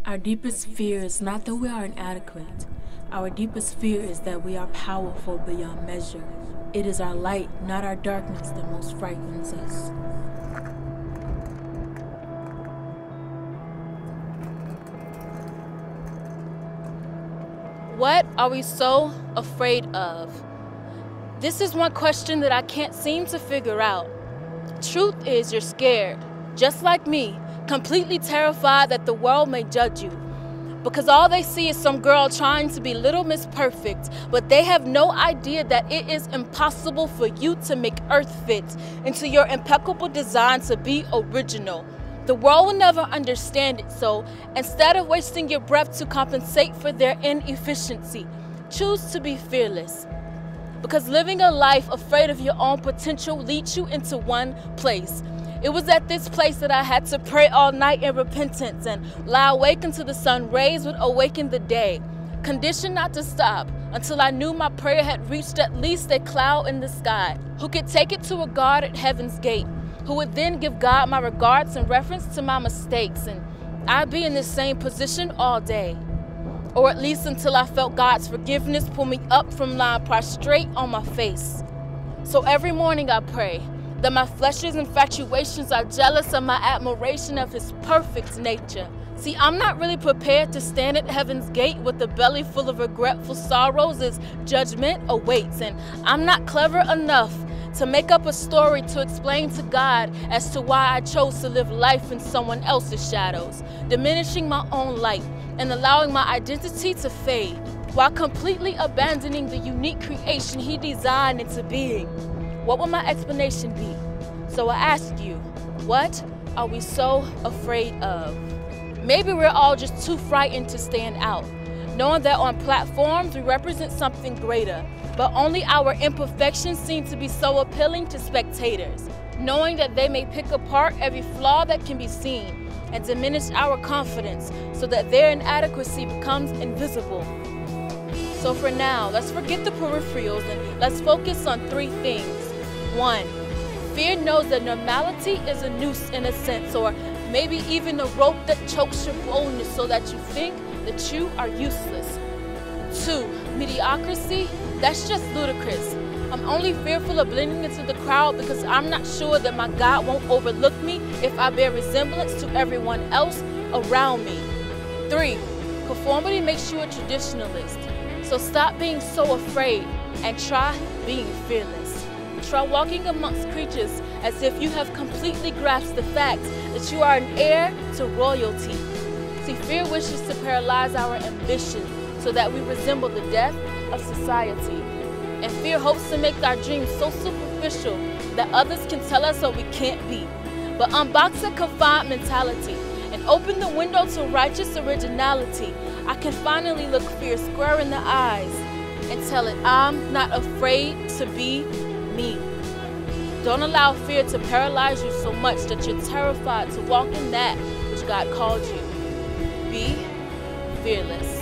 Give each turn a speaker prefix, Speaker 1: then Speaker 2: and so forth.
Speaker 1: Our deepest fear is not that we are inadequate. Our deepest fear is that we are powerful beyond measure. It is our light, not our darkness, that most frightens us.
Speaker 2: What are we so afraid of? This is one question that I can't seem to figure out. Truth is, you're scared, just like me, completely terrified that the world may judge you. Because all they see is some girl trying to be Little Miss Perfect, but they have no idea that it is impossible for you to make Earth fit into your impeccable design to be original. The world will never understand it, so instead of wasting your breath to compensate for their inefficiency, choose to be fearless. Because living a life afraid of your own potential leads you into one place. It was at this place that I had to pray all night in repentance and lie awake until the sun rays would awaken the day, conditioned not to stop until I knew my prayer had reached at least a cloud in the sky, who could take it to a God at heaven's gate, who would then give God my regards in reference to my mistakes, and I'd be in the same position all day. Or at least until I felt God's forgiveness pull me up from lying prostrate on my face. So every morning I pray that my flesh's infatuations are jealous of my admiration of His perfect nature. See, I'm not really prepared to stand at heaven's gate with a belly full of regretful sorrows as judgment awaits, and I'm not clever enough to make up a story to explain to God as to why I chose to live life in someone else's shadows, diminishing my own light and allowing my identity to fade, while completely abandoning the unique creation He designed into being. What will my explanation be? So I ask you, what are we so afraid of? Maybe we're all just too frightened to stand out, knowing that on platforms we represent something greater, but only our imperfections seem to be so appealing to spectators, knowing that they may pick apart every flaw that can be seen and diminish our confidence so that their inadequacy becomes invisible. So for now, let's forget the peripherals and let's focus on three things. 1, fear knows that normality is a noose in a sense, or maybe even a rope that chokes your boldness so that you think that you are useless. 2, mediocrity, that's just ludicrous. I'm only fearful of blending into the crowd because I'm not sure that my God won't overlook me if I bear resemblance to everyone else around me. 3, conformity makes you a traditionalist. So stop being so afraid and try being fearless. Try walking amongst creatures as if you have completely grasped the fact that you are an heir to royalty. See, fear wishes to paralyze our ambition so that we resemble the death of society. And fear hopes to make our dreams so superficial that others can tell us what we can't be. But unbox a confined mentality and open the window to righteous originality. I can finally look fear square in the eyes and tell it I'm not afraid to be me. Don't allow fear to paralyze you so much that you're terrified to walk in that which God called you. Be fearless.